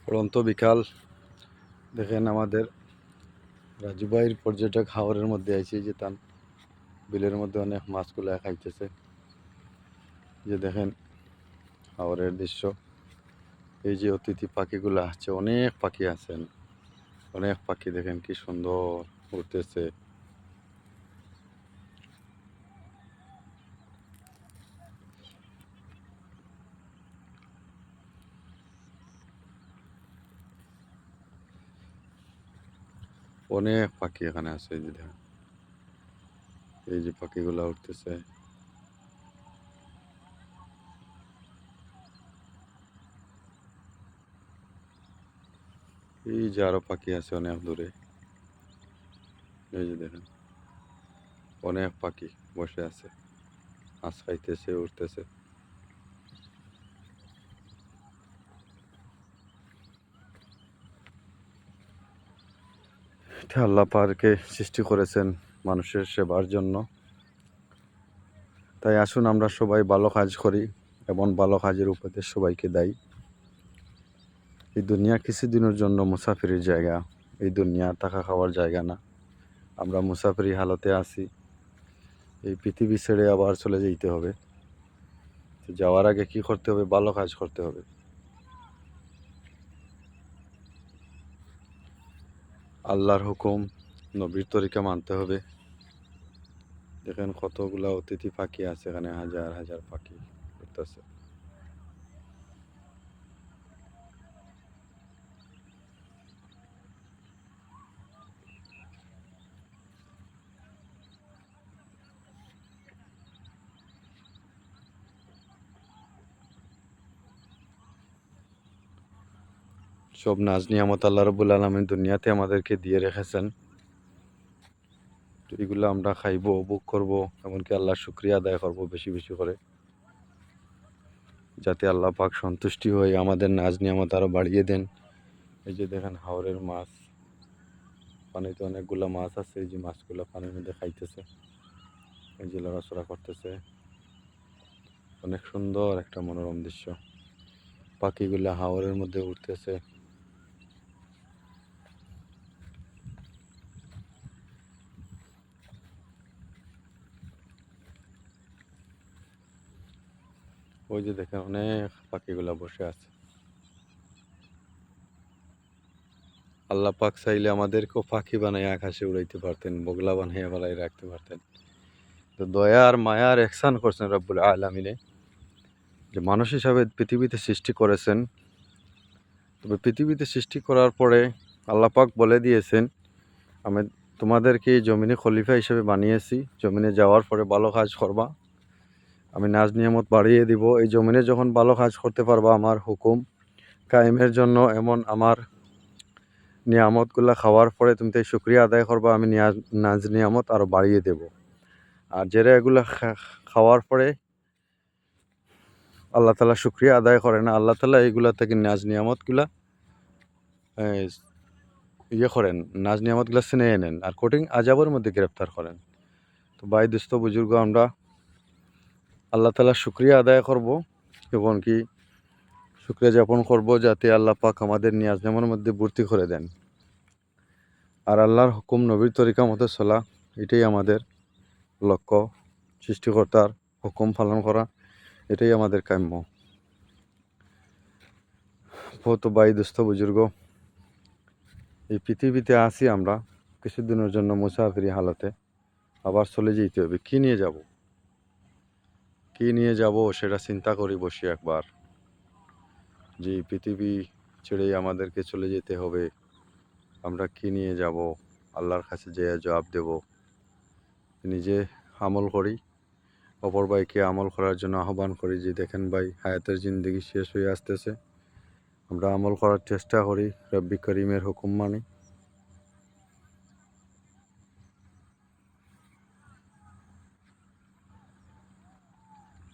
পড়ন্ত বিকাল দেখেন আমাদের রাজুবাইয়ের পর্যটক হাওরের মধ্যে আইছে যে তান বিলের মধ্যে অনেক মাছগুলো খাইতেছে। যে দেখেন হাওরের দৃশ্য, এই যে অতিথি পাখিগুলো আছে, অনেক পাখি আছেন, অনেক পাখি দেখেন কি সুন্দর উঠতেছে। অনেক পাখি এখানে আছে, এই যে দেখেন এই যে পাখিগুলা উঠতেছে। এই যে আরো পাখি আছে অনেক দূরে, এই যে দেখেন অনেক পাখি বসে আছে, মাছ খাইতেছে, উঠতেছে। এটা আল্লাহ পাককে সৃষ্টি করেছেন মানুষের সেবার জন্য। তাই আসুন আমরা সবাই ভালো কাজ করি এবং ভালো কাজের উপদেশ সবাইকে দেই। এই দুনিয়া কিছুদিনের জন্য মুসাফিরের জায়গা, এই দুনিয়া থাকা খাওয়ার জায়গা না। আমরা মুসাফিরি হালতে আছি, এই পৃথিবী ছেড়ে আবার চলে যেতে হবে। তো যাওয়ার আগে কি করতে হবে? ভালো কাজ করতে হবে, আল্লাহর হুকুম নবীর তরিকা মানতে হবে। দেখেন কতগুলা অতিথি পাখি আছে এখানে, হাজার হাজার পাখি উঠতেছে। সব নাজ নিয়ামত আল্লাহ রাব্বুল আলামিন দুনিয়াতে আমাদেরকে দিয়ে রেখেছেন। তো এগুলো আমরা খাইবো, ভোগ করবো, এমনকি আল্লাহর শুকরিয়া আদায় করবো বেশি বেশি করে, যাতে আল্লাহ পাক সন্তুষ্টি হয়ে আমাদের নাজ নিয়ামত আরো বাড়িয়ে দেন। এই যে দেখেন হাওরের মাছ, পানিতে অনেকগুলা মাছ আছে, এই যে মাছগুলা পানির মধ্যে খাইতেছে, এই যে লড়াচড়া করতেছে। অনেক সুন্দর একটা মনোরম দৃশ্য, পাখিগুলা হাওরের মধ্যে উঠতেছে। ওই যে দেখেন অনেক পাখিগুলা বসে আছে। আল্লাহ পাক চাইলে আমাদেরকেও পাখি বানাই আকাশে উড়াইতে পারতেন, বগলা বানাইয়া বালাই রাখতে পারতেন। তো দয়া আর মায়ার এহসান করছেন রব্বুল আলামিনে, যে মানুষ হিসাবে পৃথিবীতে সৃষ্টি করেছেন। তবে পৃথিবীতে সৃষ্টি করার পরে আল্লাহ পাক বলে দিয়েছেন, আমি তোমাদেরকে এই জমিনে খলিফা হিসেবে বানিয়েছি, জমিনে যাওয়ার পরে ভালো কাজ করবা, আমি নাজ নিয়ামত বাড়িয়ে দিব। এই জমিনে যখন ভালো কাজ করতে পারবা আমার হুকুম কায়েমের জন্য, এমন আমার নিয়ামতগুলা খাওয়ার পরে তুমি তাই শুকরিয়া আদায় করবা, আমি নাজ নিয়ামত আরও বাড়িয়ে দেব। আর যারা এগুলা খাওয়ার পরে আল্লাহ তালা শুকরিয়া আদায় করে না, আল্লাহ তালা এইগুলা থেকে নাজ নিয়ামতগুলা ইয়ে করেন, নাজ নিয়ামতগুলা ছিনিয়ে নেন আর কঠিন আজাবের মধ্যে গ্রেপ্তার করেন। তো ভাই দোস্ত বুজুর্গ, আমরা আল্লাহ তালা শুকরিয়া আদায় করব এবং কি শুকরিয়া যাপন করব, যাতে আল্লাহ পাক আমাদের নিয়াজ নিয়ামতের মধ্যে ভর্তি করে দেন। আর আল্লাহর হুকুম নবীর তরিকা মতো চলা, এটাই আমাদের লক্ষ্য। সৃষ্টিকর্তার হুকুম পালন করা, এটাই আমাদের কাম্য। তো ভাই দোস্ত বুজুর্গ, এই পৃথিবীতে আসি আমরা কিছুদিনের জন্য মুসাফিরি হালতে, আবার চলে যেতে হবে। কি নিয়ে যাব, কি নিয়ে যাব সেটা চিন্তা করি বসি একবার, যে পৃথিবী ছেড়েই আমাদেরকে চলে যেতে হবে, আমরা কি নিয়ে যাব? আল্লাহর কাছে যে জবাব দেব। নিজে আমল করি, অপর ভাইকে আমল করার জন্য আহ্বান করি। যে দেখেন ভাই, হায়াতের জিন্দগি শেষ হয়ে আসতেছে, আমরা আমল করার চেষ্টা করি, রব্বি করিমের হুকুম মানি।